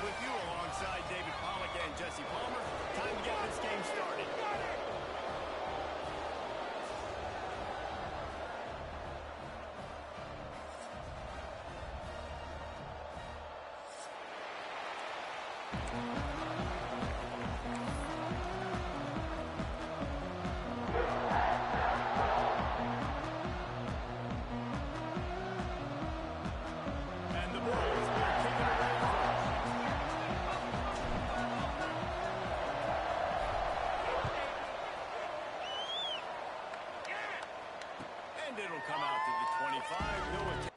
with you alongside David Pollack and Jesse Palmer. Time to get this game started. And it'll come out to the 25. No attempt.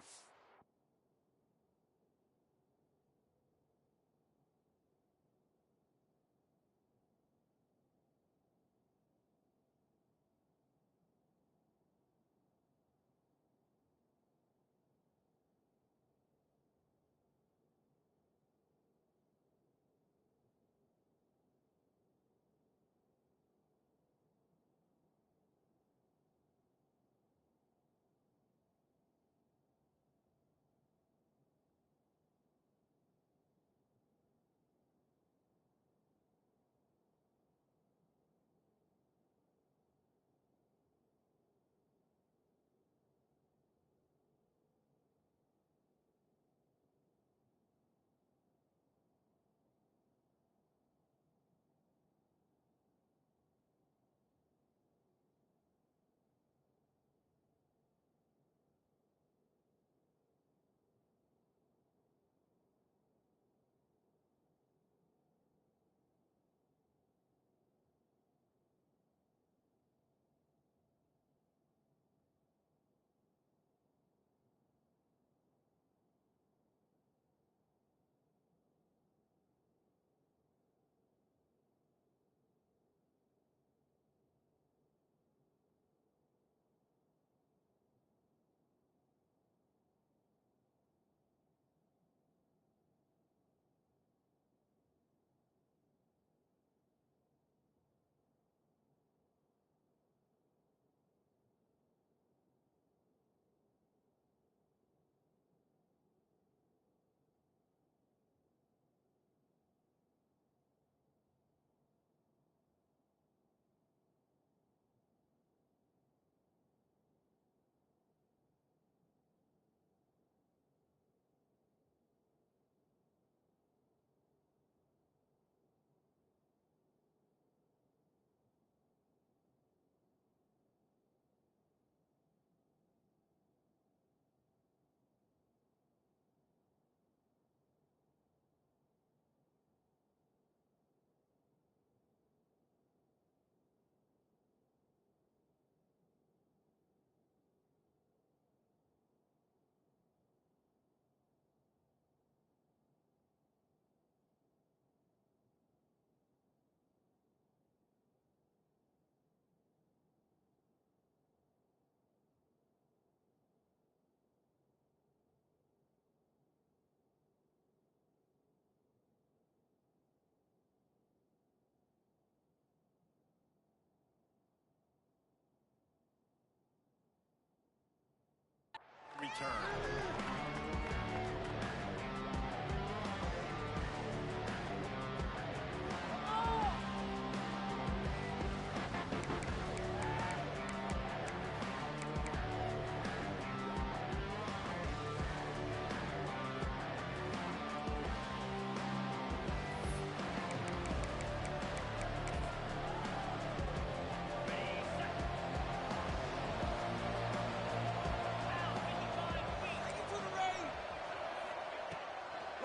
Return.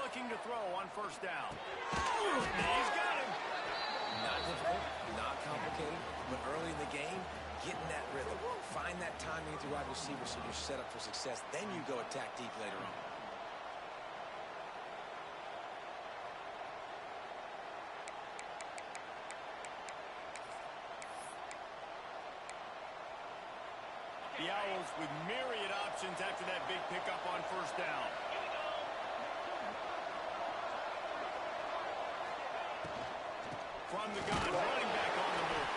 Looking to throw on first down. He's got him. Not difficult, not complicated, but early in the game, get in that rhythm. Find that timing with your wide receiver so you're set up for success. Then you go attack deep later on. The Owls with myriad options after that big pickup on first down. From the gun, running back on the move.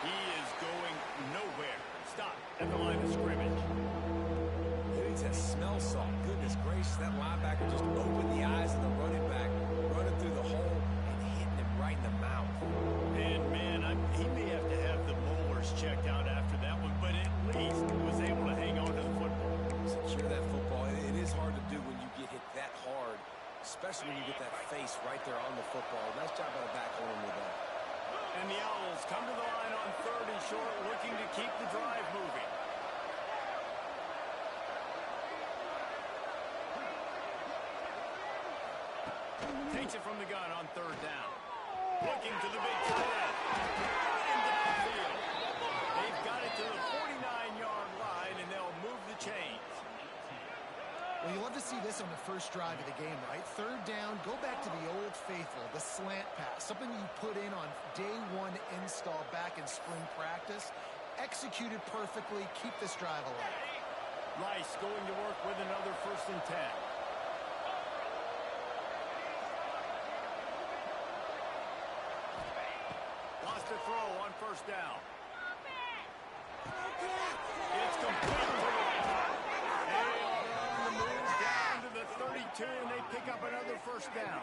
He is going nowhere. Stop at the line of scrimmage. He needs a smell saw. Goodness gracious, that linebacker just opened the eyes of the running back. football. Nice job by the back holding the ball. And the Owls come to the line on 3rd and short, looking to keep the drive moving. Takes it from the gun on 3rd down. Looking to the big tight end. Into the field. They've got it to the 49-yard line, and they'll move the chains. Well, you love to see this on the first drive of the game, right? 3rd down, go back to the old faithful, the slant pass, something you put in on day 1 install back in spring practice. Executed perfectly, keep this drive alive. Rice going to work with another 1st and 10. Lost a throw on 1st down. It's complete to the right. They are on the move down to the 32, and they pick up another 1st down.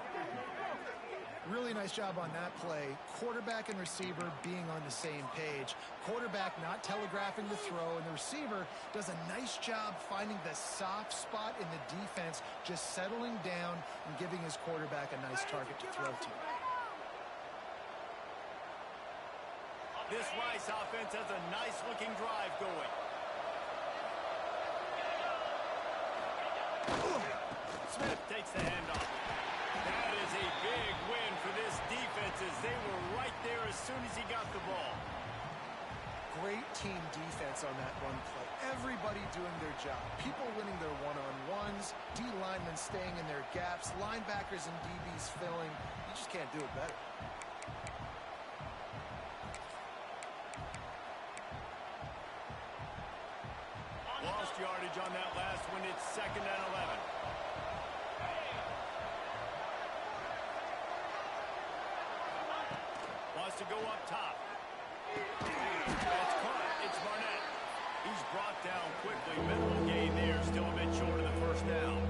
Really nice job on that play. Quarterback and receiver being on the same page. Quarterback not telegraphing the throw, and the receiver does a nice job finding the soft spot in the defense, just settling down and giving his quarterback a nice target to throw to. This Rice offense has a nice-looking drive going. Smith takes the handoff. That is a big win for this defense as they were right there as soon as he got the ball. Great team defense on that run play. Everybody doing their job. People winning their one-on-ones, D-linemen staying in their gaps, linebackers and DBs filling. You just can't do it better. Lost yardage on that last one. It's 2nd and 11. Wants to go up top. That's caught. It's Barnett. He's brought down quickly. Minimal gain there. Still a bit short of the 1st down.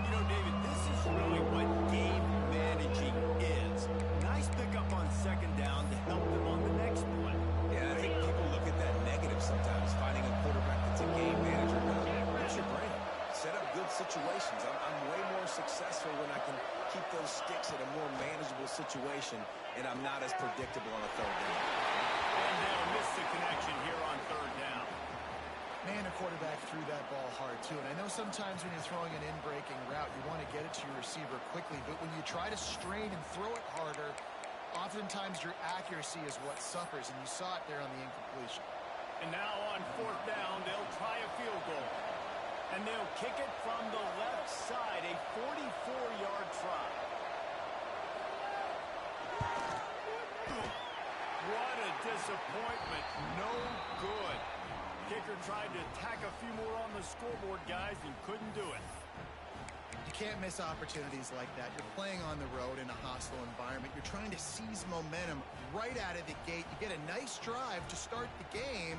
You know, David, this is really what game managing is. Nice pickup on 2nd down to help them on the next one. Yeah, I think people look at that negative sometimes, finding a quarterback that's a game manager. What's your brain? Set up good situations. I'm way more successful when I can keep those sticks in a more manageable situation, and I'm not as predictable on a 3rd down. And they'll miss the connection here on 3rd down. Man, a quarterback threw that ball hard, too. And I know sometimes when you're throwing an in-breaking route, you want to get it to your receiver quickly. But when you try to strain and throw it harder, oftentimes your accuracy is what suffers. And you saw it there on the incompletion. And now on 4th down, they'll try a field goal. And they'll kick it from the left side, a 44-yard try. What a disappointment. No good. Kicker tried to tack a few more on the scoreboard, guys, and couldn't do it. You can't miss opportunities like that. You're playing on the road in a hostile environment. You're trying to seize momentum right out of the gate. You get a nice drive to start the game,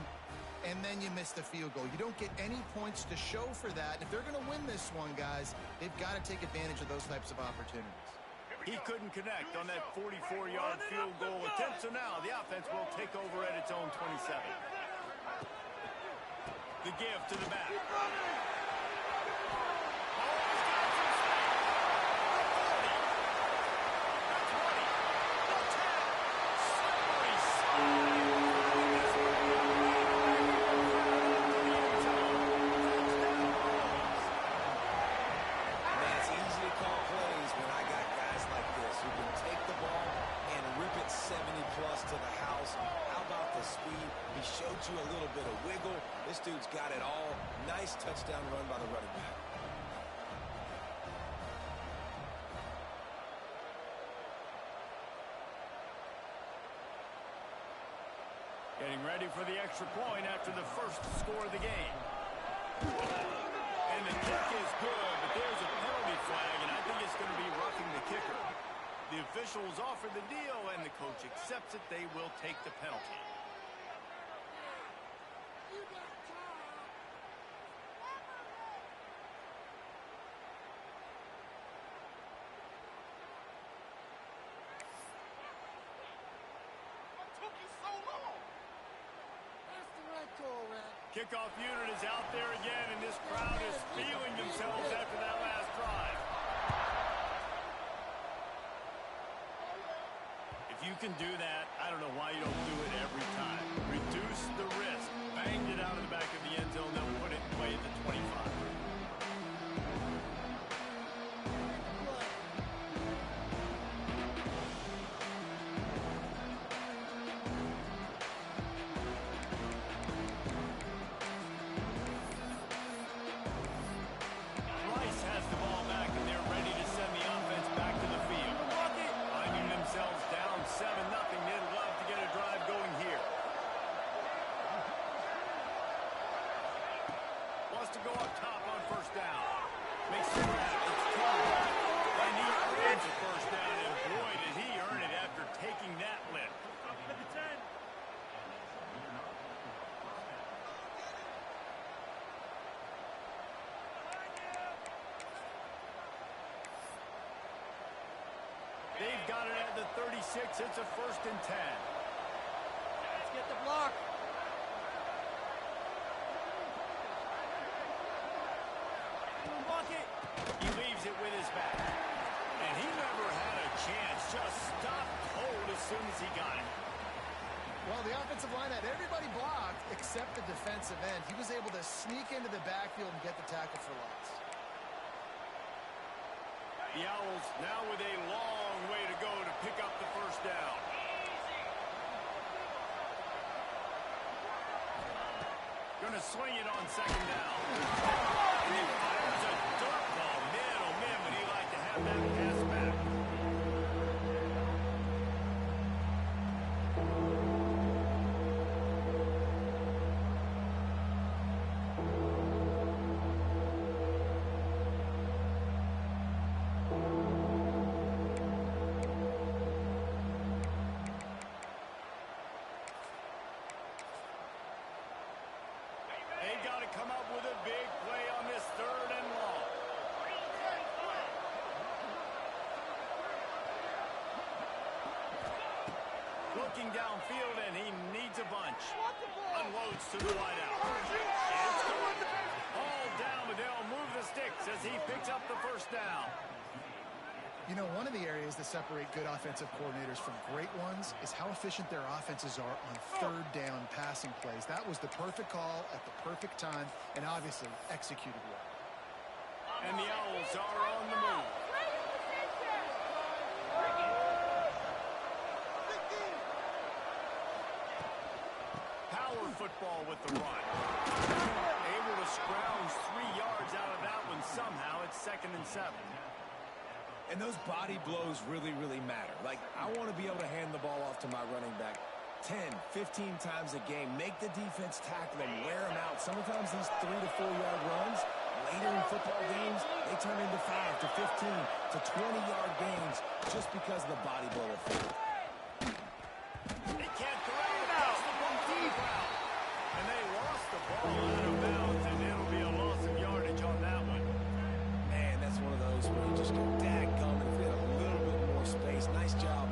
and then you miss the field goal. You don't get any points to show for that. And if they're going to win this one, guys, they've got to take advantage of those types of opportunities. He couldn't connect on that 44-yard field goal attempt, so now the offense will take over at its own 27. The give to the back. You a little bit of wiggle. This dude's got it all. Nice touchdown run by the running back. Getting ready for the extra point after the first score of the game. And the kick is good, but there's a penalty flag, and I think it's going to be roughing the kicker. The officials offer the deal, and the coach accepts it. They will take the penalty. Kickoff unit is out there again, and this crowd is feeling themselves after that last drive. you can do that, I don't know why you don't do it every time. Reduce the risk. Banged it out of the back of the end zone, then put it away at the 25. To go up top on first down. Makes the grab. It's caught. And he earns a first down, and boy, did he earn it after taking that lift. They've got it at the 36. It's a 1st and 10. Let's get the block. He leaves it with his back. And he never had a chance. Just stopped cold as soon as he got it. Well, the offensive line had everybody blocked except the defensive end. He was able to sneak into the backfield and get the tackle for loss. The Owls now with a long way to go to pick up the first down. Going to swing it on 2nd down. And he fires a dirt ball. Man, oh man, would he like to have that pass back. They got to come up with a big play on this 3rd and long. Looking downfield, and he needs a bunch. Unloads to the wideout. It's going all down, but they'll move the sticks as he picks up the first down. You know, one of the areas that separate good offensive coordinators from great ones is how efficient their offenses are on 3rd down passing plays. That was the perfect call at the perfect time and obviously executed well. And the Owls are on the move. Power football with the run. Able to scrounge 3 yards out of that one somehow. It's 2nd and 7. And those body blows really, really matter. Like, I want to be able to hand the ball off to my running back 10, 15 times a game. Make the defense tackle them, wear them out. Sometimes these 3 to 4 yard runs, later in football games, they turn into 5 to 15 to 20-yard gains just because of the body blow effect. They can't throw it out. The ball deep out. And they lost the ball out of bounds, and it'll be a loss of yardage on that one. Man, that's one of those where you just go, dadgum, and if we had a little bit more space. Nice job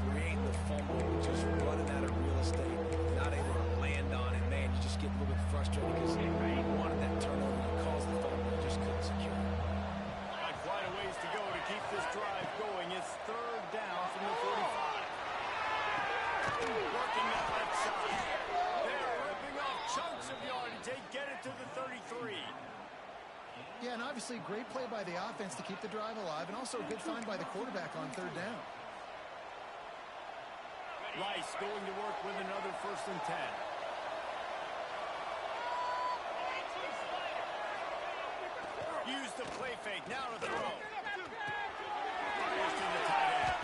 creating the fumble, just running out of real estate, not able to land on it. Man, you just get a little bit frustrated because you wanted that turnover, you caused the fumble, you just couldn't secure it. Got quite a ways to go to keep this drive going. It's 3rd down from the 45. Working that left side. They're ripping off chunks of yardage. They get it to the 33. Yeah, and obviously great play by the offense to keep the drive alive, and also a good find by the quarterback on 3rd down. Rice going to work with another 1st and 10. Use the play fake. Now to throw. Fires to the tight end.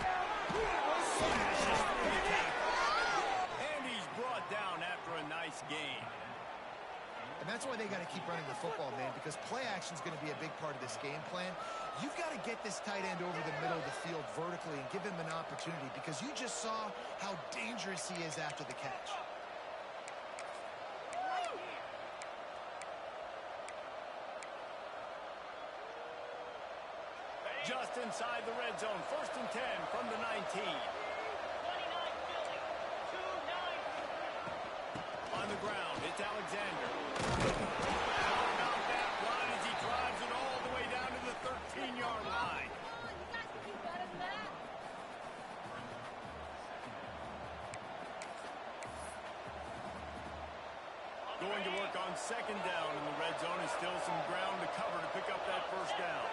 Smashes through the tackle. And he's brought down after a nice gain. And that's why they got to keep running the football, man, because play action is going to be a big part of this game plan. You've got to get this tight end over the middle of the field vertically and give him an opportunity, because you just saw how dangerous he is after the catch. Just inside the red zone. 1st and 10 from the 19. On the ground, it's Alexander. How about that run as he drives it all the way down to the 13-yard line? going to work on second down in the red zone, and still some ground to cover to pick up that first down.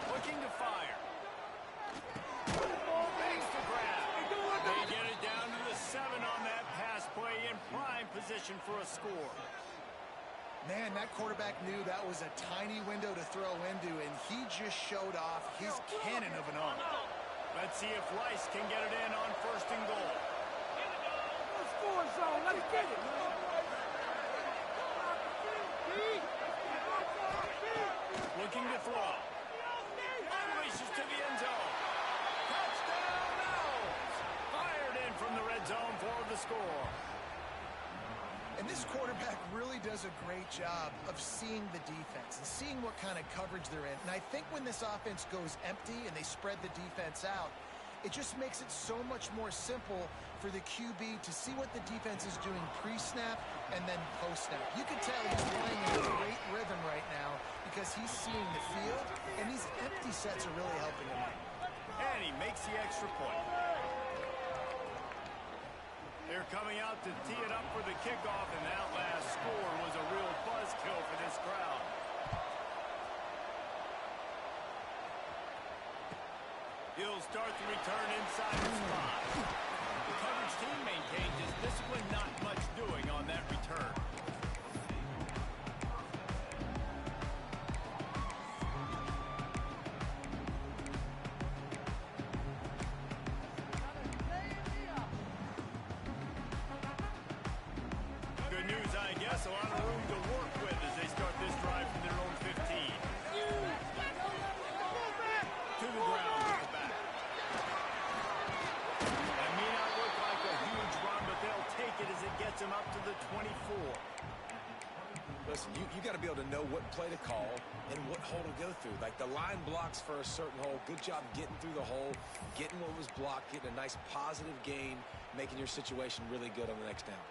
Looking to fire. Thanks to grab. They get it down to the 7 on that pass play, in prime position for a score. Man, that quarterback knew that was a tiny window to throw into, and he just showed off his cannon of an arm. Let's see if Rice can get it in on first and goal. Score zone, let's get it. Looking to throw. Unleashes to the end zone. Touchdown, Owls! Fired in from the red zone for the score. And this quarterback really does a great job of seeing the defense and seeing what kind of coverage they're in. And I think when this offense goes empty and they spread the defense out, it just makes it so much more simple for the QB to see what the defense is doing pre-snap and then post-snap. You can tell he's playing in a great rhythm right now because he's seeing the field, and these empty sets are really helping him out. And he makes the extra point. They're coming out to tee it up for the kickoff, and that last score was a real buzzkill for this crowd. He'll start the return inside the spot. The coverage team maintains his discipline, not much doing on that return. Good news, I guess. A lot of room to work with as they start this drive from their own 15. To the ground with the back. That may not look like a huge run, but they'll take it as it gets them up to the 24. Listen, you got to be able to know what play to call and what hole to go through. Like the line blocks for a certain hole. Good job getting through the hole, getting what was blocked, getting a nice positive gain, making your situation really good on the next down.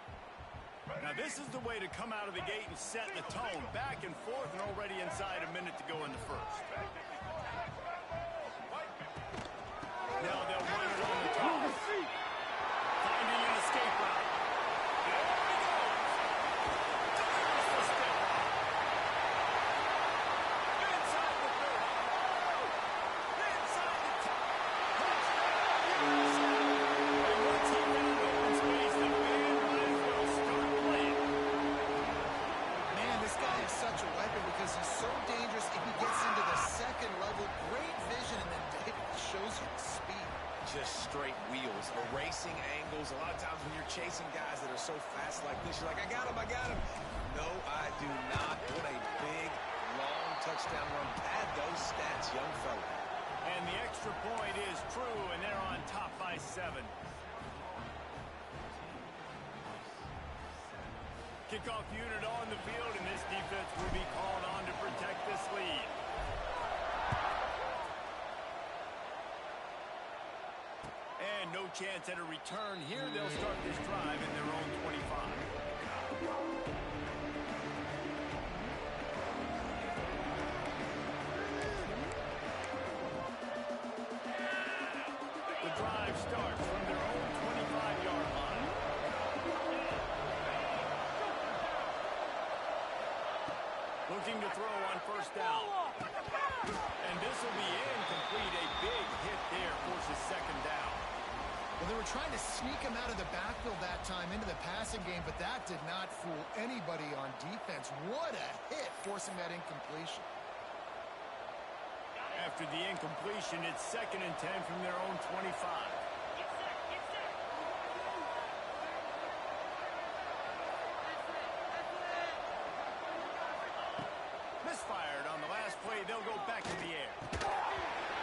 Now this is the way to come out of the gate and set the tone. Back and forth and already inside a minute to go in the first. Now they'll run it on the top. Finding an escape route. There he goes. Delivers the step route. Inside the 30. Inside the 10. Touchdown. And once he found open space, the man might as well start playing. Man, this guy is such a weapon because he's so dangerous if he gets into the second level. Great vision, and then David shows you the speed. Just straight wheels, erasing angles. A lot of times when you're chasing guys that are so fast like this, you're like, I got him, I got him. No, I do not. What a big, long touchdown run. Pad those stats, young fella. And the extra point is true, and they're on top by 7. Kickoff unit on the field, and this defense will be called on to protect this lead. And no chance at a return here. They'll start this drive in their own 25. The drive starts from their own 25-yard line. Looking to throw on first down. And this will be incomplete. A big hit there forces second down. Well, they were trying to sneak him out of the backfield that time into the passing game, but that did not fool anybody on defense. What a hit, forcing that incompletion. After the incompletion, it's 2nd and 10 from their own 25. Misfired on the last play. They'll go back in the air.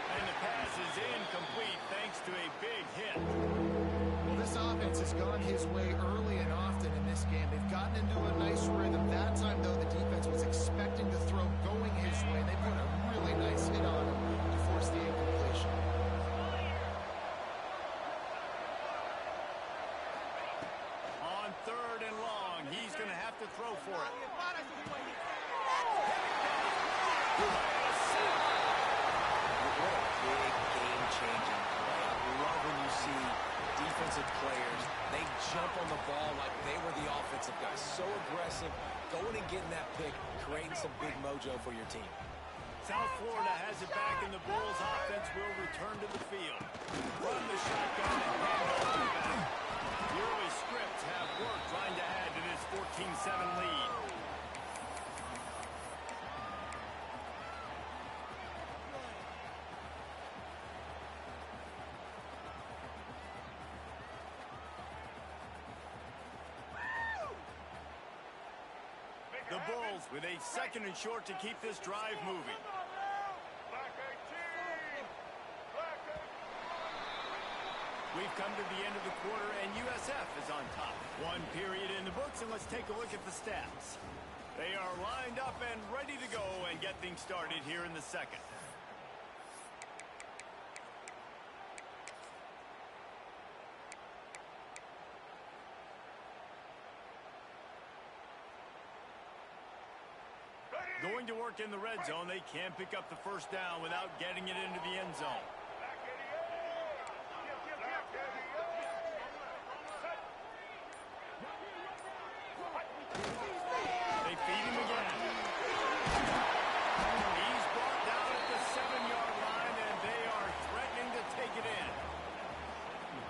And the pass is incomplete thanks to a big hit. Well, this offense has gone his way early and often in this game. They've gotten into a nice rhythm. That time, though, the defense was expecting the throw going his way. They put a really nice hit on him to force the incompletion. On 3rd and long, he's going to have to throw for it. What a big game changer players, they jump on the ball like they were the offensive guys. So aggressive, going and getting that pick, creating some big mojo for your team. South Florida has it back, and the Bulls offense will return to the field. Run the shotgun and hand off the back. The early scripts have worked trying to add to this 14-7 lead. The Bulls with a 2nd and short to keep this drive moving. We've come to the end of the quarter, and USF is on top. 1 period in the books, and let's take a look at the stats. They are lined up and ready to go and get things started here in the 2nd. Going to work in the red zone. They can't pick up the 1st down without getting it into the end zone. They feed him again. He's brought down at the 7-yard line, and they are threatening to take it in.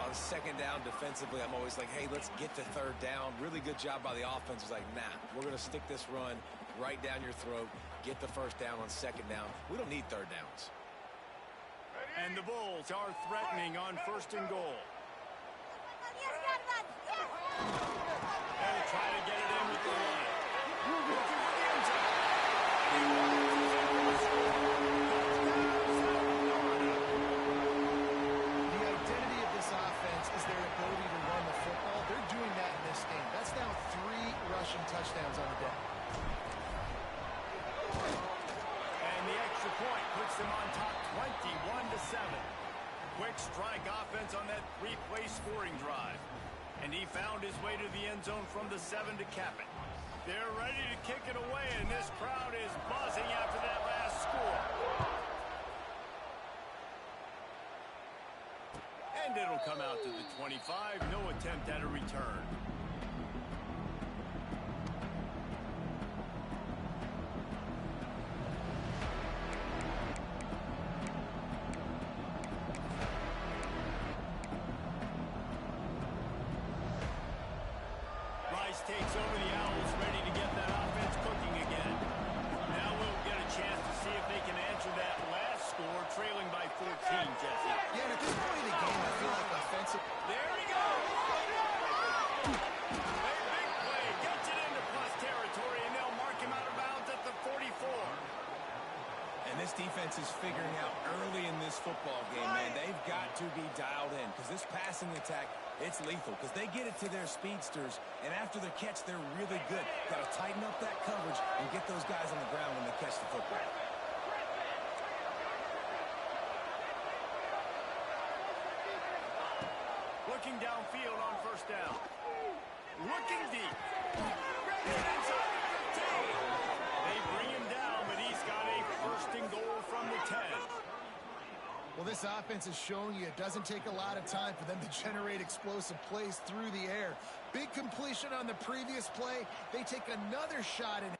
On 2nd down defensively, I'm always like, hey, let's get to 3rd down. Really good job by the offense. It's like, nah, we're going to stick this run right down your throat, get the 1st down on 2nd down. We don't need 3rd downs. And the Bulls are threatening on 1st and goal. They'll try to get it in with the run. Looking for the end zone. The identity of this offense is their ability to run the football. They're doing that in this game. That's now 3 rushing touchdowns on the day. And the extra point puts them on top 21-7. Quick strike offense on that 3-play scoring drive. And he found his way to the end zone from the 7 to cap it. They're ready to kick it away, and this crowd is buzzing after that last score. And it'll come out to the 25. No attempt at a return. Takes over the Owls, ready to get that offense cooking again. Now we'll get a chance to see if they can answer that last score, trailing by 14, Jesse. Yeah, and at this point in the game, I feel like offensive. There he goes! A big play, gets it into plus territory, and they'll mark him out of bounds at the 44. And this defense is figuring out early in this football game, man, they've got to be dialed in because this passing attack, it's lethal because they get it to their speedsters, and after the catch, they're really good. Got to tighten up that coverage and get those guys on the ground when they catch the football. Looking downfield on 1st down. Looking deep. Inside the 15. They bring him down, but he's got a 1st and goal from the 10. Well, this offense is showing you it doesn't take a lot of time for them to generate explosive plays through the air. Big completion on the previous play. They take another shot in.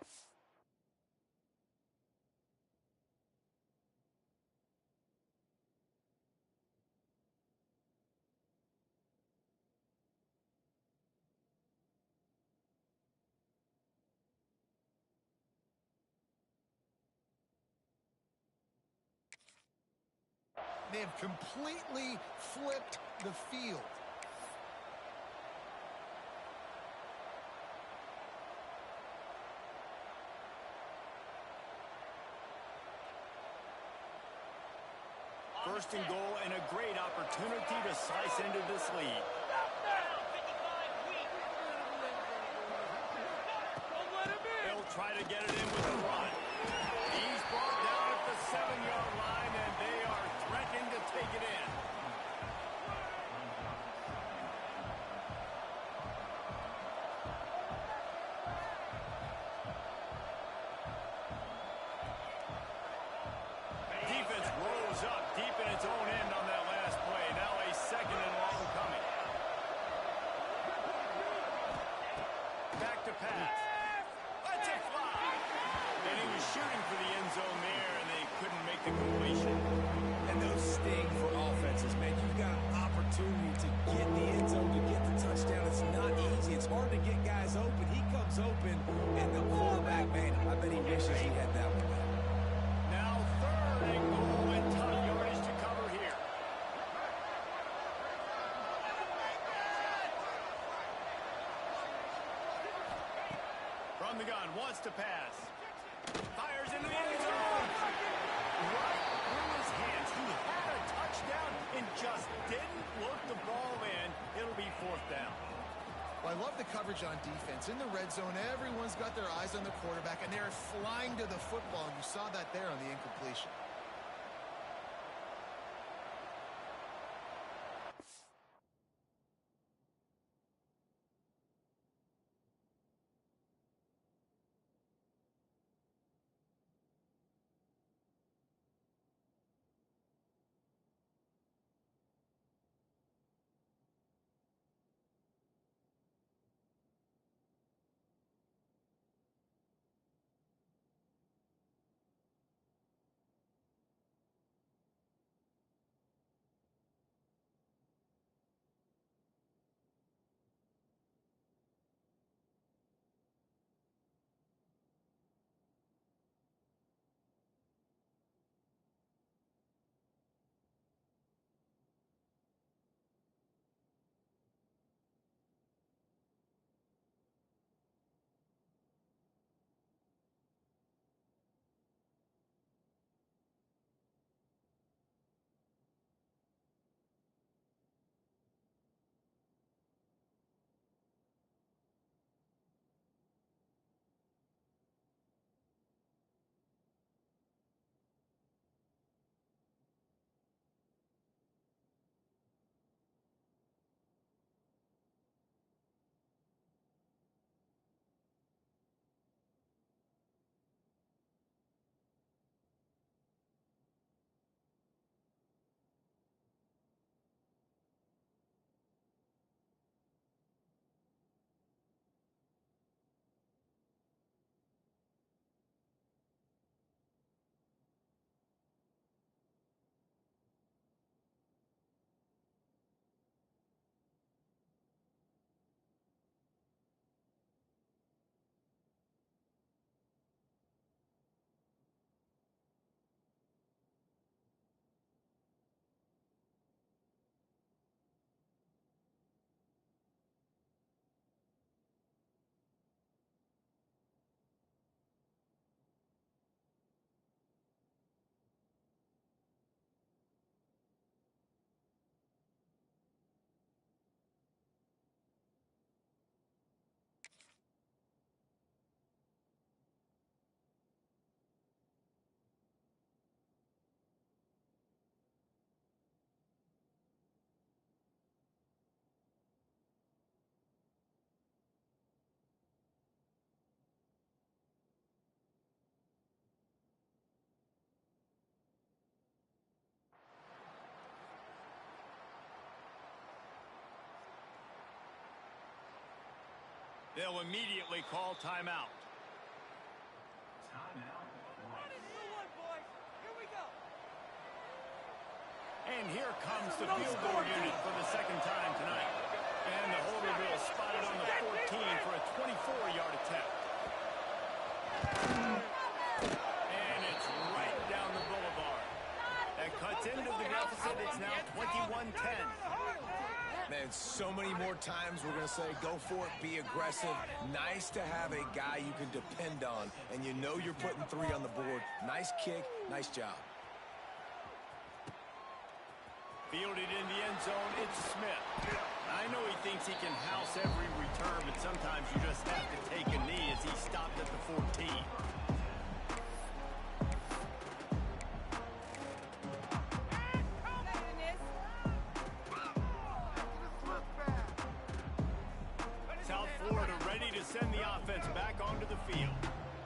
They have completely flipped the field. First and goal, and a great opportunity to slice into this lead. They'll try to get it in with the run. He's brought down at the 7-yard line, and they are threatening to take it in. Defense rose up deep in its own end on that last play. Now a 2nd and long coming. Back to pass. Let's it fly. And he was shooting for the end zone there, and they couldn't make the completion. And those sting for offenses, man. You've got an opportunity to get the end zone, to get the touchdown. It's not easy. It's hard to get guys open. He comes open, and the quarterback, man, I bet he wishes he had that one. Now third and goal, and tough yardage to cover here. From the gun, wants to pass. Fires into the end zone. Right through his hands. He had a touchdown and just didn't look the ball in. It'll be fourth down. Well, I love the coverage on defense. In the red zone, everyone's got their eyes on the quarterback, and they're flying to the football. And you saw that there on the incompletion. They'll immediately call timeout. And here comes the field goal unit for the second time tonight. And the holder will spot it on the 14 for a 24-yard attempt. And it's right down the boulevard. That cuts into the deficit. It's now 21-10. Man, so many more times we're going to say, go for it, be aggressive. Nice to have a guy you can depend on, and you know you're putting 3 on the board. Nice kick, nice job. Fielded in the end zone, it's Smith. I know he thinks he can house every return, but sometimes you just have to take a knee as he stopped at the 14. South Florida ready to send the offense back onto the field.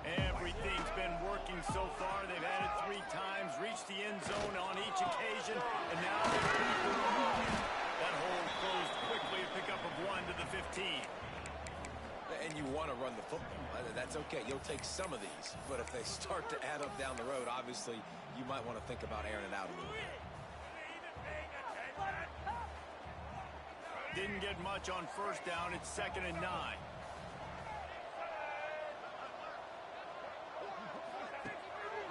Everything's been working so far. They've had it 3 times, reached the end zone on each occasion, and now they've beat the run. That hole closed quickly, a pickup of 1 to the 15. And you want to run the football. That's okay. You'll take some of these. But if they start to add up down the road, obviously, you might want to think about airing it out a little bit. Didn't get much on first down. It's 2nd and 9.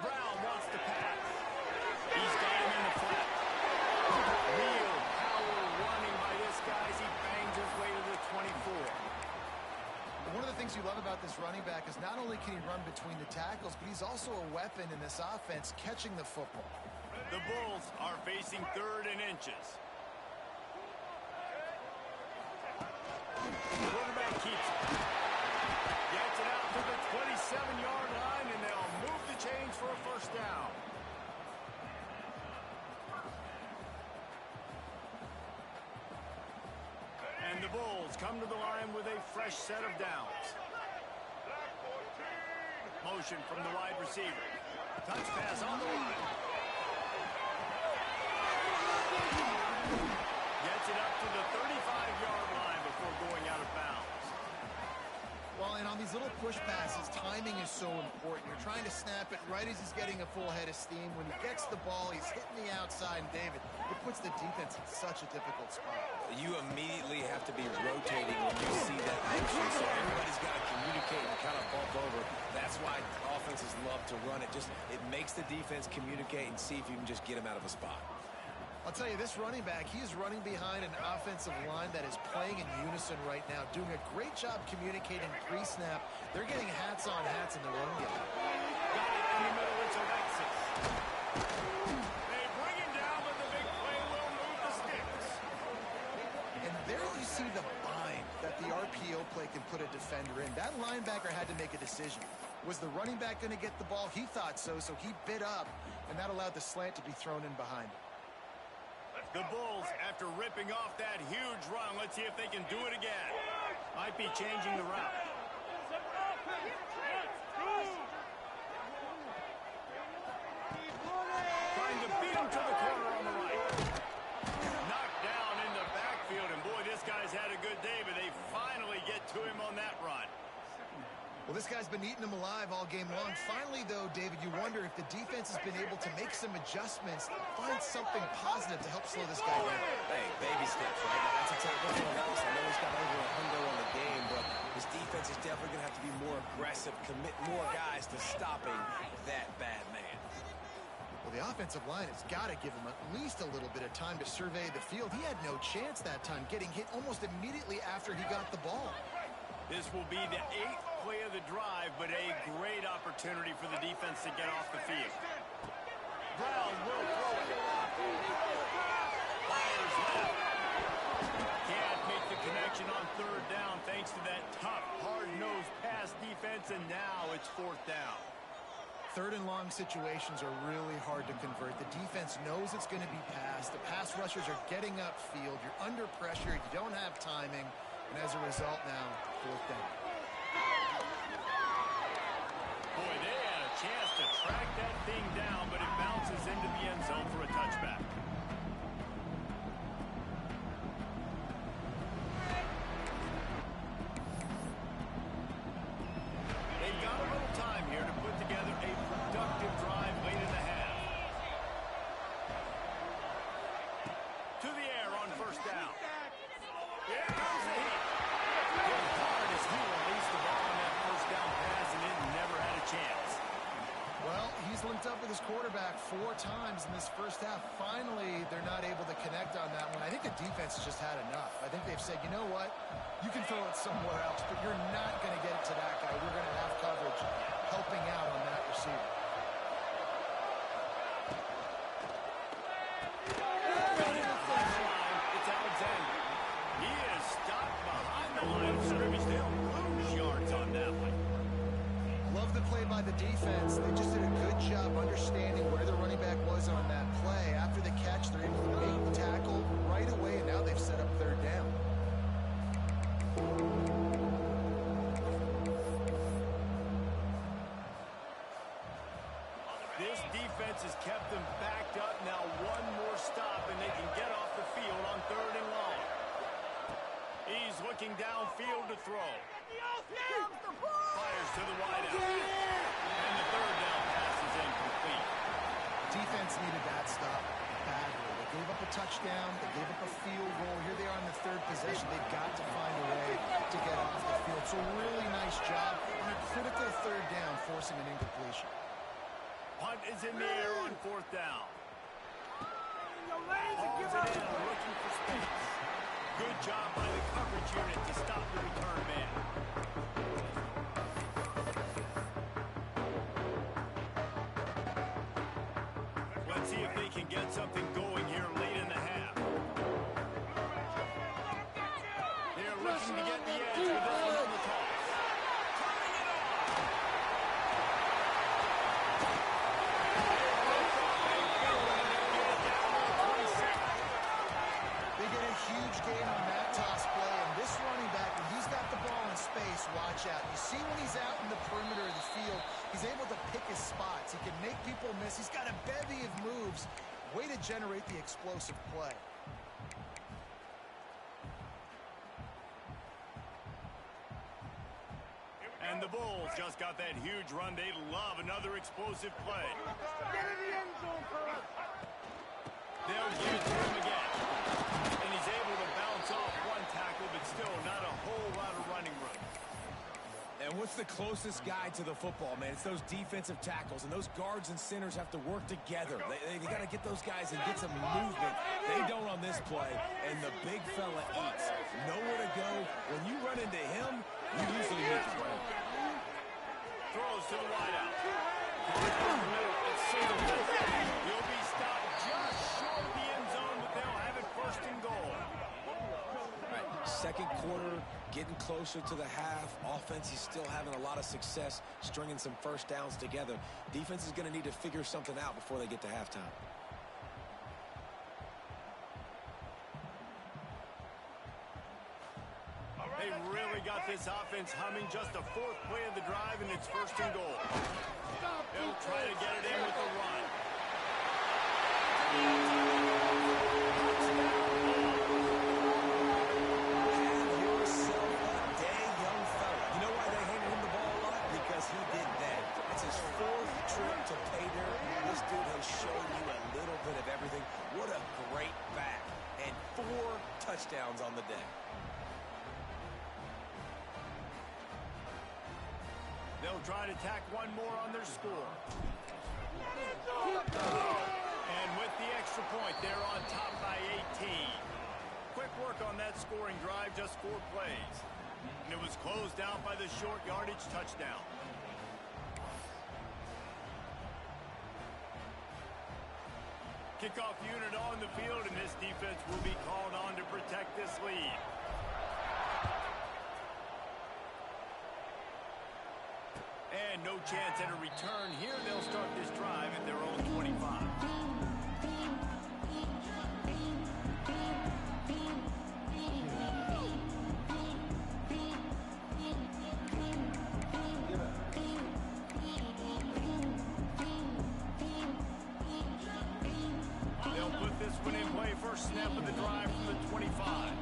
Brown wants to pass. He's got him in the flat. Real power running by this guy as he bangs his way to the 24. One of the things you love about this running back is not only can he run between the tackles, but he's also a weapon in this offense catching the football. The Bulls are facing 3rd and inches. Quarterback keeps it. Gets it out to the 27-yard line, and they'll move the chains for a first down. And the Bulls come to the line with a fresh set of downs. Motion from the wide receiver. Touch pass on the line. Gets it up to the 35-yard line before going out of bounds. Well, and on these little push passes, timing is so important. You're trying to snap it right as he's getting a full head of steam. When he gets the ball, he's hitting the outside. And, David, it puts the defense in such a difficult spot. You immediately have to be rotating when you see that action. So everybody's got to communicate and kind of bump over. That's why offenses love to run it. It makes the defense communicate and see if you can just get him out of a spot. I'll tell you, this running back, he is running behind an offensive line that is playing in unison right now, doing a great job communicating pre-snap. They're getting hats on hats in the run game. Got it in the middle. It's Alexis. They bring him down, but the big play will move the sticks. And there you see the bind that the RPO play can put a defender in. That linebacker had to make a decision. Was the running back going to get the ball? He thought so, so he bit up, and that allowed the slant to be thrown in behind him. The Bulls, after ripping off that huge run, let's see if they can do it again. Might be changing the route. Trying to beat him to the corner on the right. Knocked down in the backfield, and boy, this guy's had a good day, but they finally get to him on that run. Well, this guy's been eating him alive all game long. Finally, though, David, you wonder if the defense has been able to make some adjustments, find something positive to help slow this guy down. Hey, baby steps, right? Now, that's a tackle for Alex. I know he's got over a hundo on the game, but his defense is definitely going to have to be more aggressive, commit more guys to stopping that bad man. Well, the offensive line has got to give him at least a little bit of time to survey the field. He had no chance that time, getting hit almost immediately after he got the ball. This will be the 8th play of the drive, but a great opportunity for the defense to get off the field. Brown will throw it. Fires left. Can't make the connection on 3rd down thanks to that tough, hard-nosed pass defense, and now it's 4th down. 3rd and long situations are really hard to convert. The defense knows it's going to be passed. The pass rushers are getting upfield. You're under pressure. You don't have timing. And as a result now, 4th down. Boy, they had a chance to track that thing down, but it bounces into the end zone for a touchback. They've got a little time here to put together a productive drive late in the half. To the air on 1st down. Here comes the hit. Hit hard as he released the ball on that 1st down pass, and it never had a chance. Well, he's linked up with his quarterback 4 times in this first half. Finally, they're not able to connect on that one. I think the defense has just had enough. I think they've said, you know what? You can throw it somewhere else, but you're not going to get it to that guy. We're going to have coverage helping out on that receiver. It's Alexander. He is stopped behind the line of scrimmage. They'll lose yards on that one. Love the play by the defense. They just did a good job understanding where the running back was on that play. After the catch, they're able to make the tackle right away, and now they've set up 3rd down. This defense has kept them backed up. Now one more stop, and they can get off the field on 3rd and long. He's looking downfield to throw. Fires to the wideout. And the third down pass is incomplete. Defense needed that stop badly. They gave up a touchdown. They gave up a field goal. Here they are on the third possession. They've got to find a way to get off the field. So really nice job on a critical third down, forcing an incompletion. Punt is in the air on fourth down. Give Hauls it in, looking for space. Good job by the coverage unit to stop the return man. Let's see if they can get something going here late in the half. They're looking to get the edge with this one on the toss. Turning it off. They get a huge gain on that toss play, and this running back, when he's got the ball in space, watch out. You see when he's out in the perimeter of the field, he's able to pick his spots. He can make people miss. He's got a bevy of moves. Way to generate the explosive play. And the Bulls just got that huge run. They love another explosive play. Get in the end zone, Curry. They'll give it to him again. And he's able to bounce off one tackle, but still not a whole lot of running room. And what's the closest guy to the football, man? It's those defensive tackles, and those guards and centers have to work together. They got to get those guys and get some movement. They don't on this play, and the big fella eats. Nowhere to go. When you run into him, you usually meet the ground. Throws to the wideout. It's single. He'll be stopped just short of the end zone, but they'll have it first and goal. Second quarter, getting closer to the half. Offense is still having a lot of success stringing some first downs together. Defense is going to need to figure something out before they get to halftime. They really got this offense humming. Just the fourth play of the drive, and it's first and goal. They'll try to get it in with the run. Touchdowns on the day. They'll try to tack one more on their score. And with the extra point, they're on top by 18. Quick work on that scoring drive, just 4 plays. And it was closed out by the short yardage touchdown. Kickoff unit on the field, and this defense will be called on to protect this lead. And no chance at a return here. They'll start this drive at their own 25. Snap of the drive from the 25.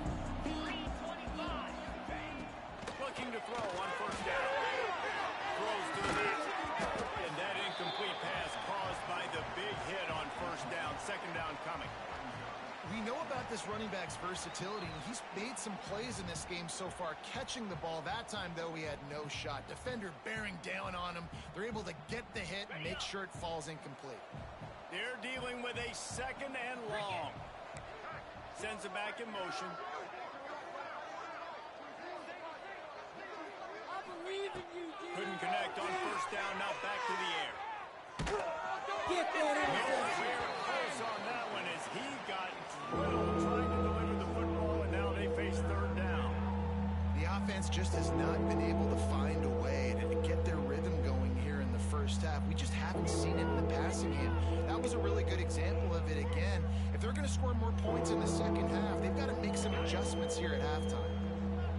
Looking to throw on first down. Throws to the net. And that incomplete pass caused by the big hit on first down. Second down coming. We know about this running back's versatility, and he's made some plays in this game so far, catching the ball. That time, though, he had no shot. Defender bearing down on him. They're able to get the hit and make sure it falls incomplete. They're dealing with a second and long. Sends it back in motion. Couldn't connect on first down. Now back to the air. Get that in. Nowhere close on that one as he got drilled trying to deliver the football, and now they face third down. The offense just has not been able to find a way to get their rhythm going here in the first half. We just haven't seen it in the passing game. That was a really good example of it again. If they're going to score more points in the second half, they've got to make some adjustments here at halftime.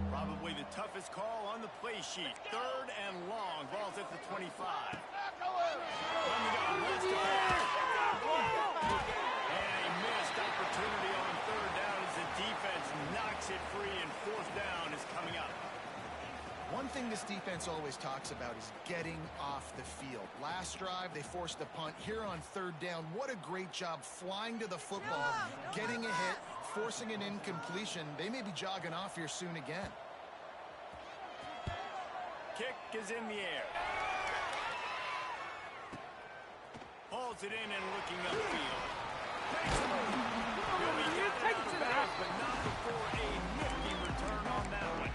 Probably the toughest call on the play sheet. Third and long. Ball's at the 25. On the gun. Wants to pass. And a missed opportunity on third down as the defense knocks it free, and fourth down is coming up. One One thing this defense always talks about is getting off the field. Last drive, they forced a punt. Here on third down, what a great job flying to the football, getting a hit, forcing an incompletion. They may be jogging off here soon again. Kick is in the air. Hauls it in and looking upfield. Will he get Take it to the house. but not before a nifty return on that one.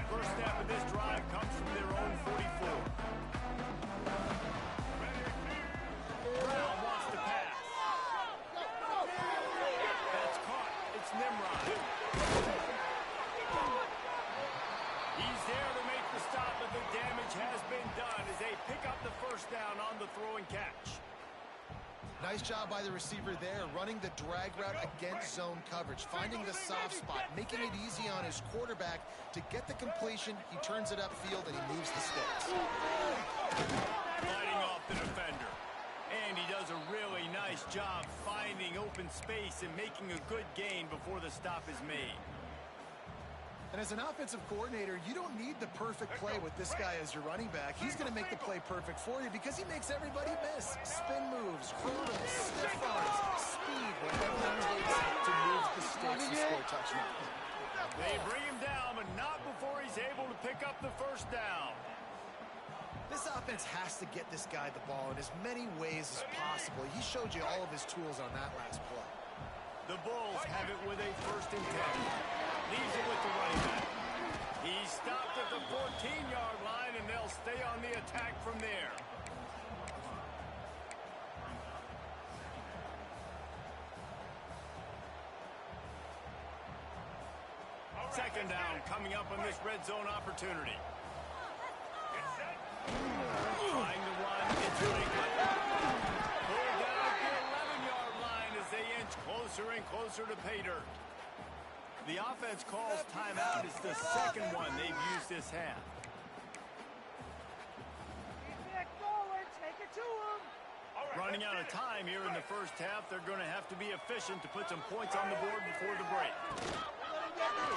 First step of this drive comes from their own 44. Brown wants to pass. That's caught. It's Nimrod. He's there to make the stop, but the damage has been done as they pick up the first down on the throw and catch. Nice job by the receiver there, running the drag route against zone coverage, finding the soft spot, making it easy on his quarterback to get the completion. He turns it upfield and he moves the sticks. Fighting off the defender. And he does a really nice job finding open space and making a good gain before the stop is made. And as an offensive coordinator, you don't need the perfect play with this guy as your running back. He's going to make the play perfect for you because he makes everybody miss. Spin moves, hurdles, stiff arms, speed, whatever it takes to move the sticks and score touchdowns. They bring him down, but not before he's able to pick up the first down. This offense has to get this guy the ball in as many ways as possible. He showed you all of his tools on that last play. The Bulls have it with a 1st and 10. Leaves it with the running back. He's stopped at the 14-yard line, and they'll stay on the attack from there. Second down coming up on this red zone opportunity. Trying to run. It's Lakeland. Pulled down at the 11-yard line as they inch closer and closer to pay dirt. The offense calls timeout. It's the second one they've used this half. Back forward, take it to him. Running out of time here in the first half, they're going to have to be efficient to put some points on the board before the break. Behind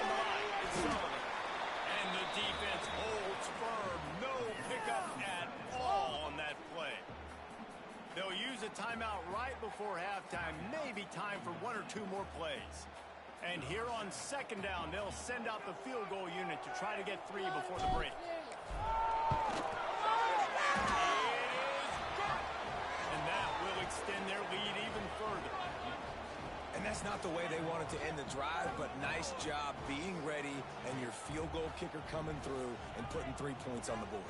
the line, it's Sullivan. And the defense holds firm. No pickup at all on that play. They'll use a timeout right before halftime. Maybe time for 1 or 2 more plays. And here on second down, they'll send out the field goal unit to try to get 3 before the break. It is good. And that will extend their lead even further. And that's not the way they wanted to end the drive, but nice job being ready and your field goal kicker coming through and putting 3 points on the board.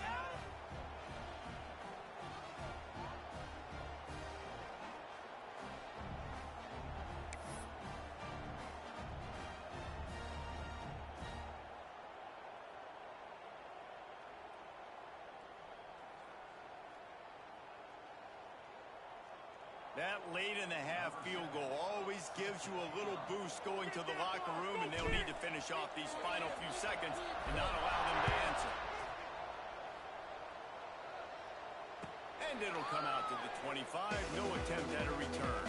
That late-in-the-half field goal always gives you a little boost going to the locker room, and they'll need to finish off these final few seconds and not allow them to answer. And it'll come out to the 25. No attempt at a return.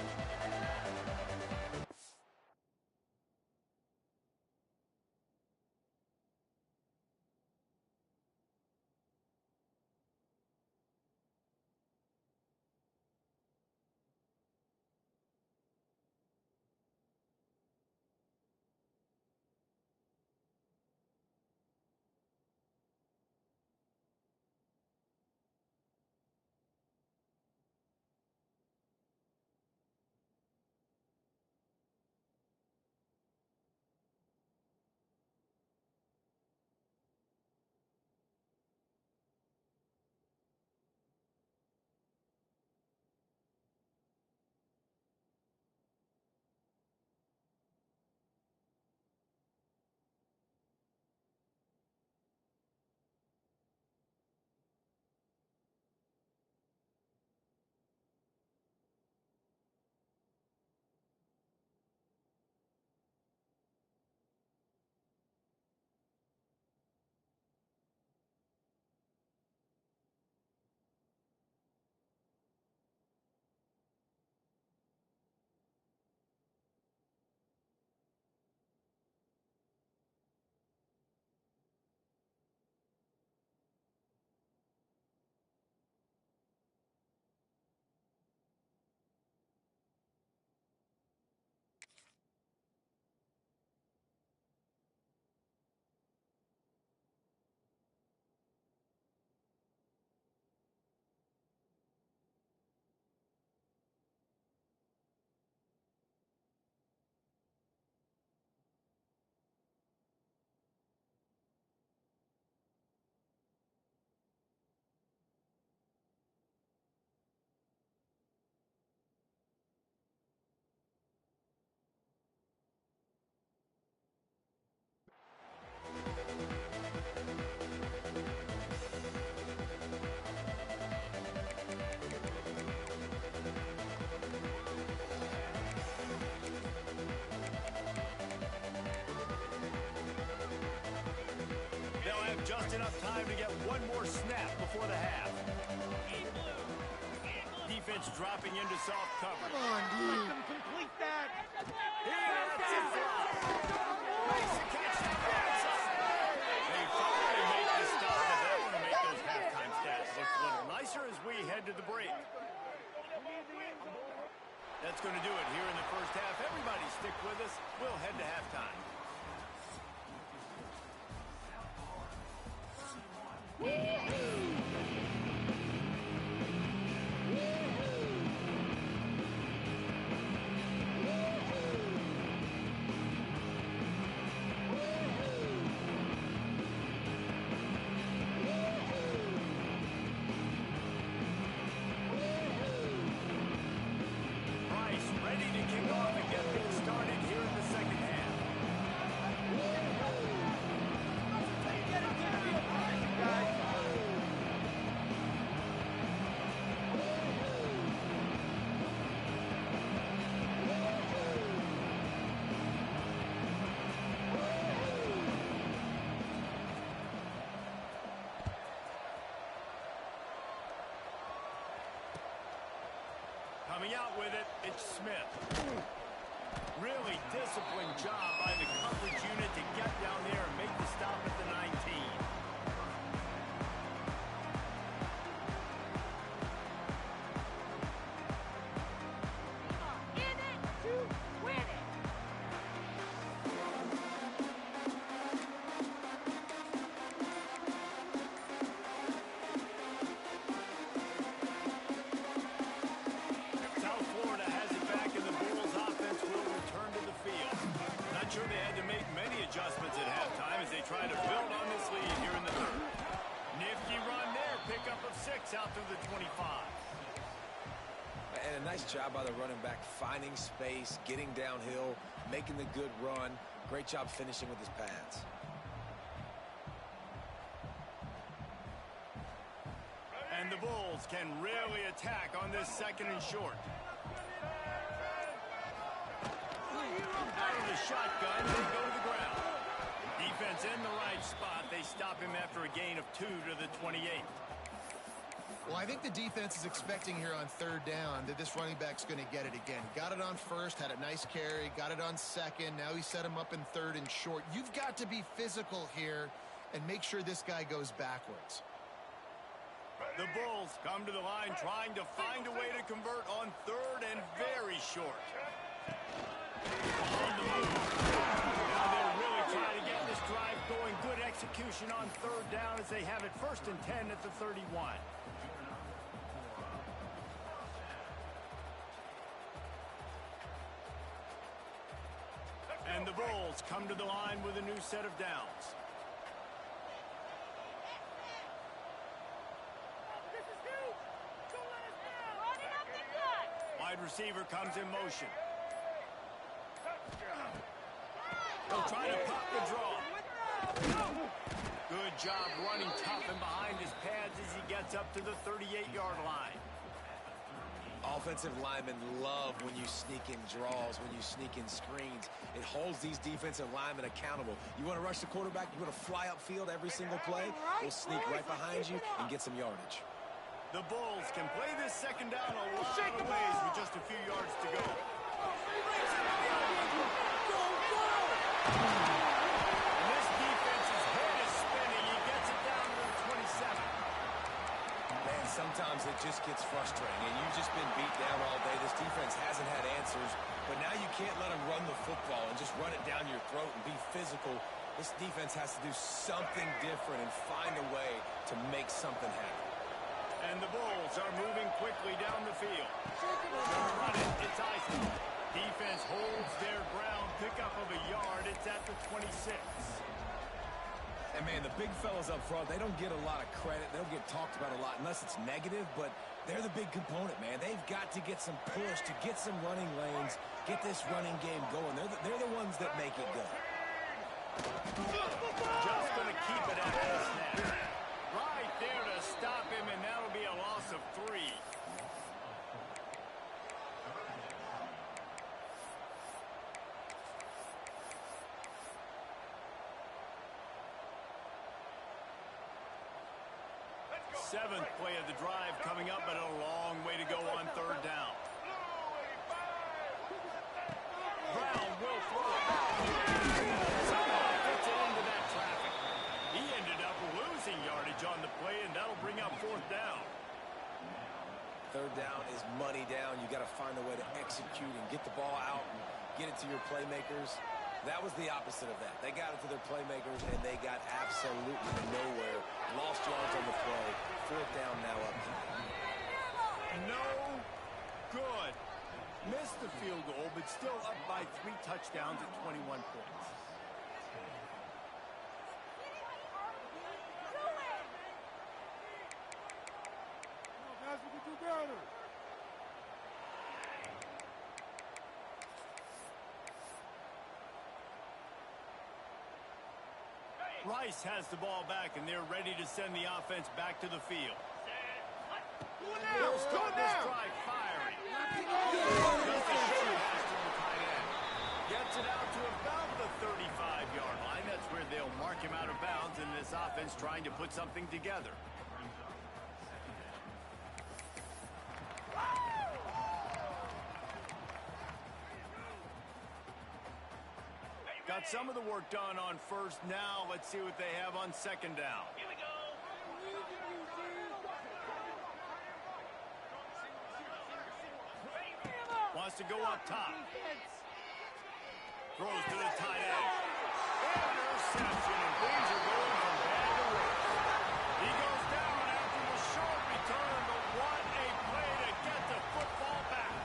just enough time to get one more snap before the half. Defense dropping into soft coverage. Come on, Let dude. them complete that. That's a flop. Makes the catch. They finally make the stop, but that one will make those halftime stats look a little nicer as we head to the break. That's going to do it here in the first half. Everybody stick with us. We'll head to halftime. Ready to kick off and get things started here in the second half. Coming out with it, it's Smith. Really disciplined job by the coverage unit to get down there and make the stop at the 19. In it to win it. South Florida has it back, and the Bulls offense will return to the field. Not sure they had to make many adjustments at halftime as they try to build on this lead here in the third. Nifty run there, pickup of 6 out through the 25. And a nice job by the running back, finding space, getting downhill, making the good run. Great job finishing with his pads. And the Bulls can really attack on this second and short. Out of the shotgun, they go to the ground. Defense in the right spot. They stop him after a gain of 2 to the 28. Well, I think the defense is expecting here on third down that this running back's going to get it again. Got it on first, had a nice carry, got it on second. Now he set him up in third and short. You've got to be physical here and make sure this guy goes backwards. The Bulls come to the line trying to find a way to convert on third and very short. On the move. Now they're really trying to get this drive going. Good execution on third down as they have it first and 10 at the 31. And the Bulls come to the line with a new set of downs. This is huge. Don't let us down. Run it up the gut. Wide receiver comes in motion. They'll try to pop the draw. Good job running tough and behind his pads as he gets up to the 38-yard line. Offensive linemen love when you sneak in draws, when you sneak in screens. It holds these defensive linemen accountable. You want to rush the quarterback, you want to fly upfield every single play, we'll sneak right behind you and get some yardage. The Bulls can play this second down a lot of ways with just a few yards to go. And this defense's head is spinning. He gets it down to the 27. Man, sometimes it just gets frustrating, and you've just been beat down all day. This defense hasn't had answers, but now you can't let them run the football and just run it down your throat and be physical. This defense has to do something different and find a way to make something happen. And the Bulls are moving quickly down the field. Gonna run it. It's Eisen. Defense holds their ground. Pickup of a yard. It's at the 26. And, man, the big fellas up front, they don't get a lot of credit. They don't get talked about a lot unless it's negative, but they're the big component, man. They've got to get some push, to get some running lanes, get this running game going. They're the ones that make it go. Just going to keep it after the snap. Right there to stop him, and that'll be a loss of 3. 7th play of the drive coming up, but a long way to go on 3rd down. Brown will throw it. Somehow gets it into that traffic. He ended up losing yardage on the play, and that'll bring up 4th down. 3rd down is money down. You got to find a way to execute and get the ball out and get it to your playmakers. That was the opposite of that. They got it to their playmakers, and they got absolutely nowhere. Lost yards on the play. 4th down now up. No good. Missed the field goal, but still up by 3 touchdowns at 21 points. Guys, we can do better. Rice has the ball back, and they're ready to send the offense back to the field. They'll start this drive firing. Just a short pass to the tight end. Gets it out to about the 35-yard line. That's where they'll mark him out of bounds, and this offense trying to put something together. Got some of the work done on 1st. Now let's see what they have on 2nd down. Here we go. Wants to go up top. Throws to the tight end. Interception, and things are going from bad to worse. He goes down after the short return, but what a play to get the football back.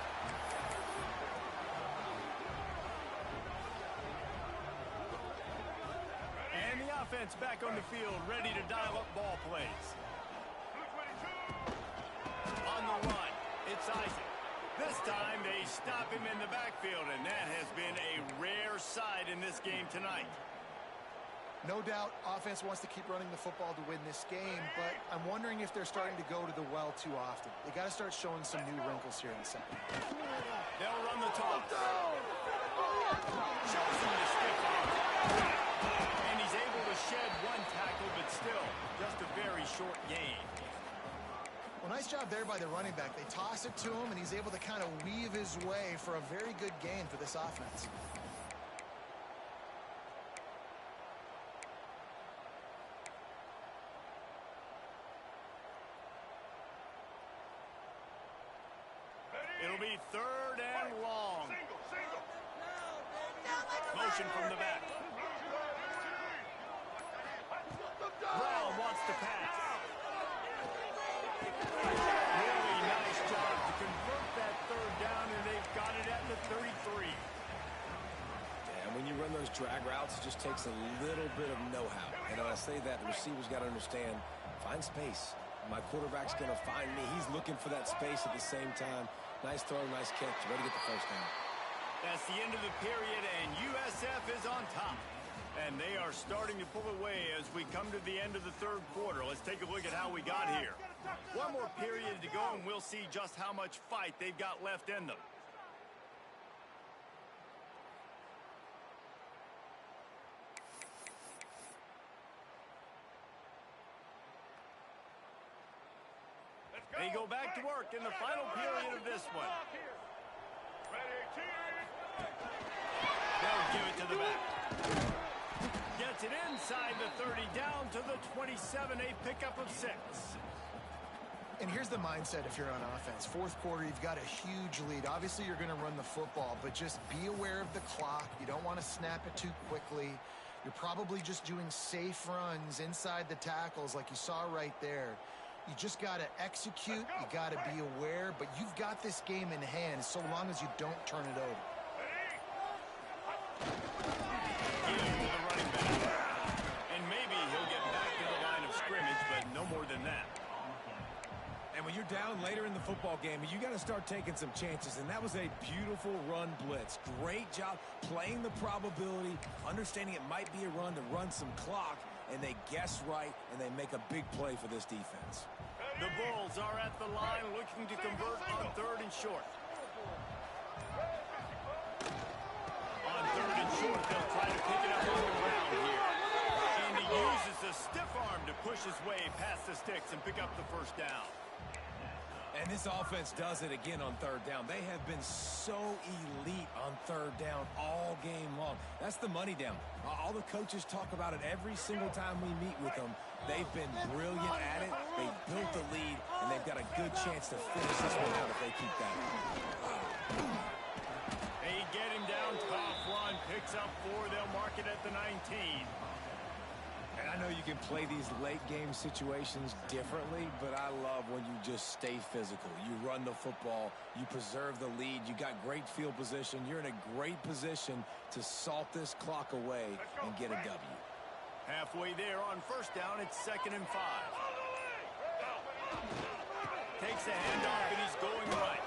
And the offense back on the field, ready to dial up ball plays. On the run, it's Isaac. This time they stop him in the backfield, and that has been a rare sight in this game tonight. No doubt, offense wants to keep running the football to win this game, but I'm wondering if they're starting to go to the well too often. They got to start showing some new wrinkles here in the second. They'll run the toss. Shows him the stick on. And he's able to shed 1 tackle, but still, just a very short gain. Well, nice job there by the running back. They toss it to him, and he's able to kind of weave his way for a very good gain for this offense. It'll be 3rd and long. Motion from the back. Brown wants to pass. Really nice job to convert that 3rd down, and they've got it at the 33. And when you run those drag routes, it just takes a little bit of know-how. And when I say that, the receivers got to understand, find space. My quarterback's going to find me. He's looking for that space at the same time. Nice throw, nice catch. Ready to get the 1st down. That's the end of the period, and USF is on top. And they are starting to pull away as we come to the end of the 3rd quarter. Let's take a look at how we got here. One more period to go, and we'll see just how much fight they've got left in them. They go back to work in the final period of this one. They'll give it to the back. Gets it inside the 30, down to the 27, a pickup of 6. And here's the mindset if you're on offense. 4th quarter, you've got a huge lead. Obviously, you're going to run the football, but just be aware of the clock. You don't want to snap it too quickly. You're probably just doing safe runs inside the tackles like you saw right there. You just got to execute. You got to be aware, but you've got this game in hand so long as you don't turn it over. Give it to the running back. And maybe he'll get back to the line of scrimmage, but no more than that. And when you're down later in the football game, you got to start taking some chances. And that was a beautiful run blitz. Great job playing the probability, understanding it might be a run to run some clock, and they guess right, and they make a big play for this defense. The Bulls are at the line looking to convert on 3rd and short. On 3rd and short, they'll try to pick it up on the ground here. And he uses the a stiff arm to push his way past the sticks and pick up the first down. And this offense does it again on third down. They have been so elite on third down all game long. That's the money down. All the coaches talk about it every single time we meet with them. They've been brilliant at it. They've built the lead, and they've got a good chance to finish this one out if they keep that. They get him down, tough run, picks up 4. They'll mark it at the 19. And I know you can play these late game situations differently, but I love when you just stay physical. You run the football, you preserve the lead, you got great field position, you're in a great position to salt this clock away and get a W. Halfway there on first down, it's 2nd and 5. Takes a handoff and he's going right.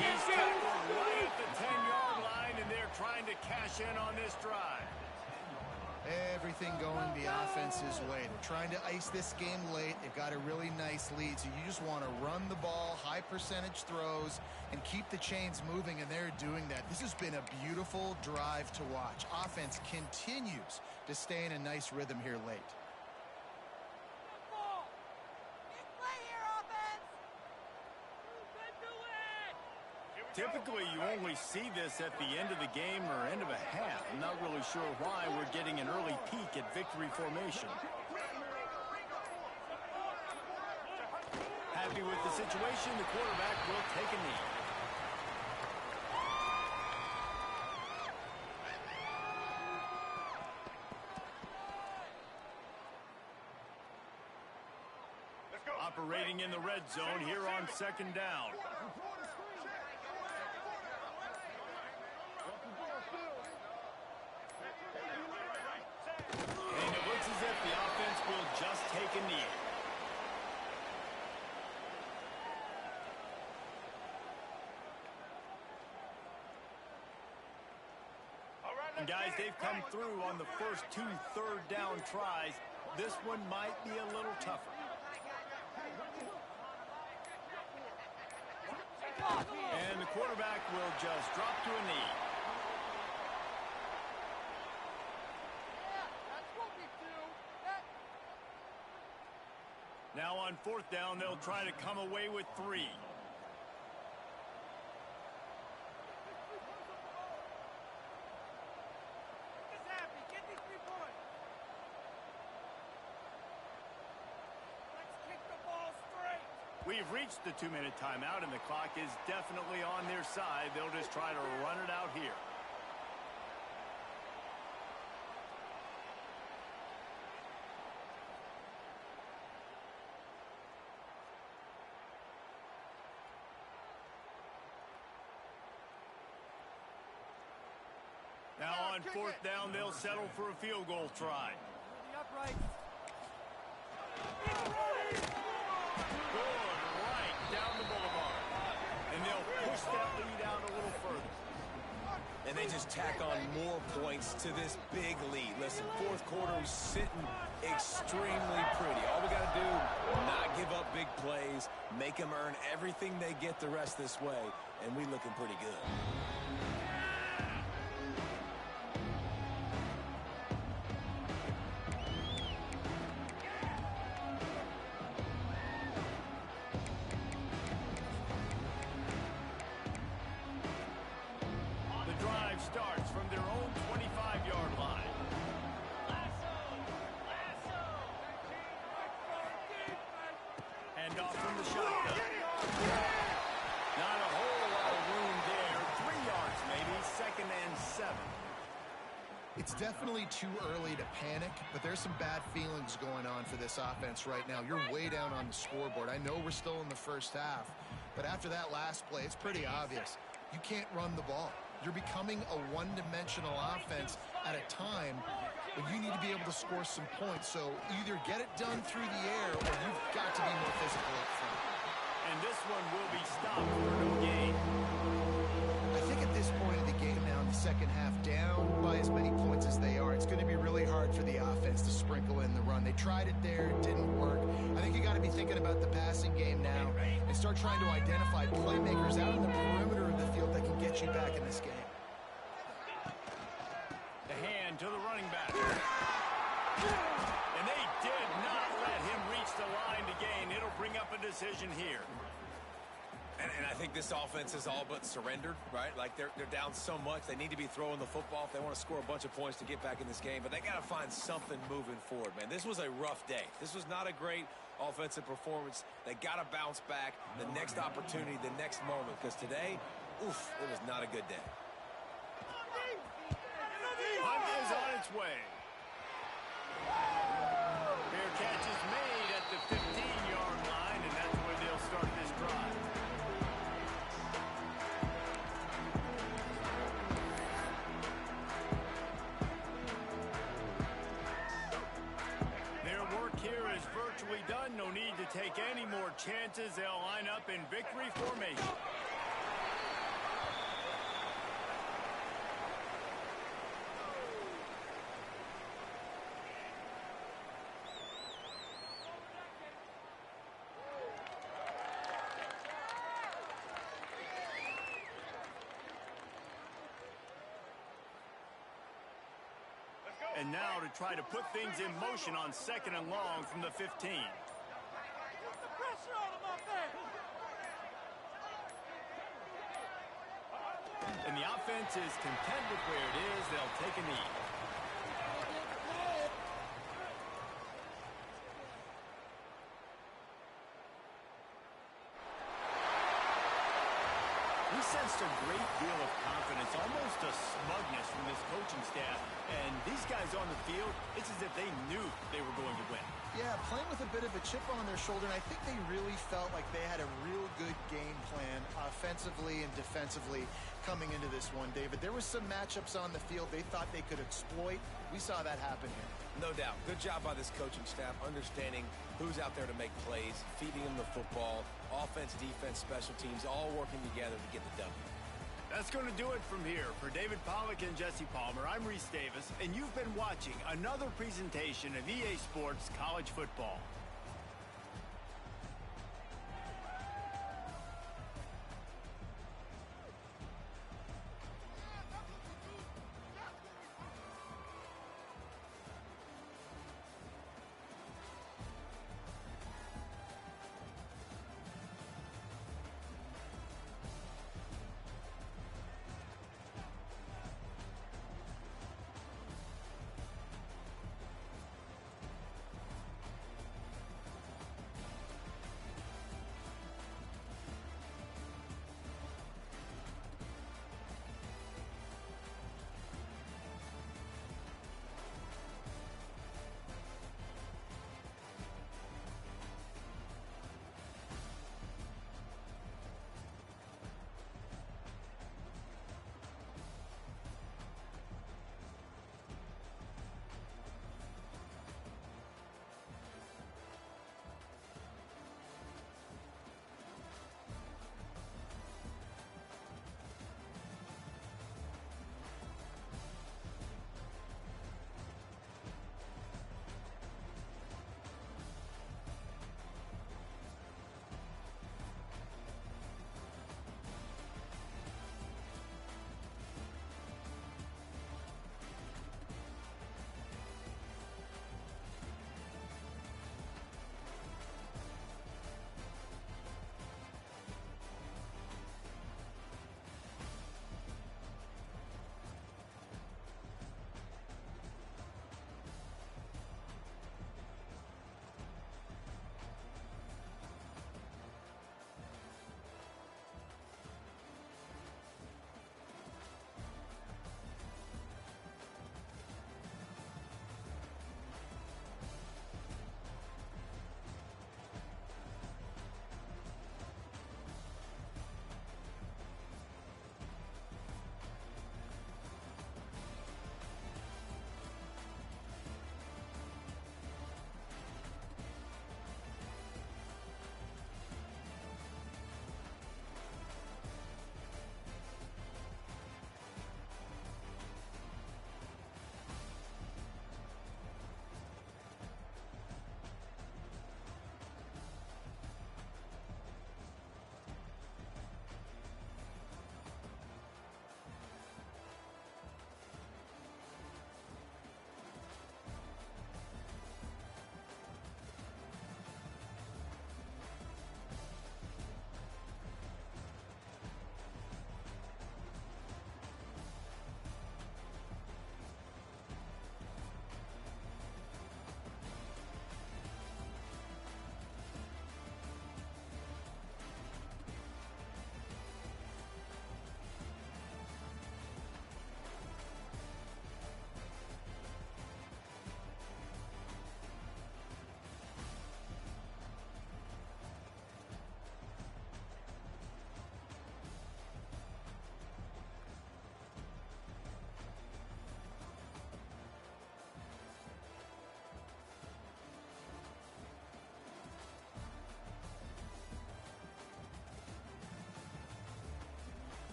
He's tackled right at the 10-yard line, and they're trying to cash in on this drive. Everything going the offense's way. They're trying to ice this game late. They've got a really nice lead, so you just want to run the ball, high percentage throws, and keep the chains moving, and they're doing that. This has been a beautiful drive to watch. Offense continues to stay in a nice rhythm here late. Typically, you only see this at the end of the game or end of a half. I'm not really sure why we're getting an early peek at victory formation. Happy with the situation, the quarterback will take a knee. Operating in the red zone here on 2nd down. And it looks as if the offense will just take a knee. And guys, they've come through on the first 2 third-down tries. This one might be a little tougher. And the quarterback will just drop to a knee. Now on 4th down, they'll try to come away with 3. We've reached the 2-minute timeout, and the clock is definitely on their side. They'll just try to run it out here. Now on 4th down, they'll settle for a field goal try. Good right down the boulevard. And they'll push that lead out a little further. And they just tack on more points to this big lead. Listen, 4th quarter is sitting extremely pretty. All we got to do, not give up big plays, make them earn everything they get the rest this way, and we looking pretty good. Starts from their own 25-yard line. Hand off from the shotgun. Not a whole lot of room there. 3 yards maybe. 2nd and 7. It's definitely too early to panic, but there's some bad feelings going on for this offense right now. You're way down on the scoreboard. I know we're still in the first half, but after that last play, it's pretty obvious. You can't run the ball. You're becoming a one-dimensional offense at a time when you need to be able to score some points. So either get it done through the air or you've got to be more physical up front. And this one will be stopped for no gain. I think at this point of the game now in the second half, down by as many points as they are, it's going to be really hard for the offense to sprinkle in the run. They tried it there, it didn't work. I think you got to be thinking about the passing game now and start trying to identify playmakers out in the perimeter of the field that can get you back in this game. The hand to the running back. And they did not let him reach the line to gain. It'll bring up a decision here. And I think this offense is all but surrendered, right? Like they're down so much. They need to be throwing the football if they want to score a bunch of points to get back in this game. But they got to find something moving forward, man. This was a rough day. This was not a great offensive performance. They got to bounce back the next opportunity, the next moment. Because today, oof, it was not a good day. Punt is on its way. Fair catch is made at the 15-yard line, and that's where they'll start this drive. Their work here is virtually done. No need to take any more chances. They'll line up in victory formation. And now to try to put things in motion on 2nd and long from the 15. Put the pressure on him up there. And the offense is content with where it is. They'll take a knee. We sensed a great deal of confidence, almost a smugness from this coaching staff. And these guys on the field, it's as if they knew they were going to win. Yeah, playing with a bit of a chip on their shoulder, and I think they really felt like they had a real good game plan offensively and defensively coming into this one, David. There were some matchups on the field they thought they could exploit. We saw that happen here. No doubt. Good job by this coaching staff, understanding who's out there to make plays, feeding them the football, offense, defense, special teams, all working together to get the W. That's going to do it from here. For David Pollack and Jesse Palmer, I'm Reese Davis, and you've been watching another presentation of EA Sports College Football.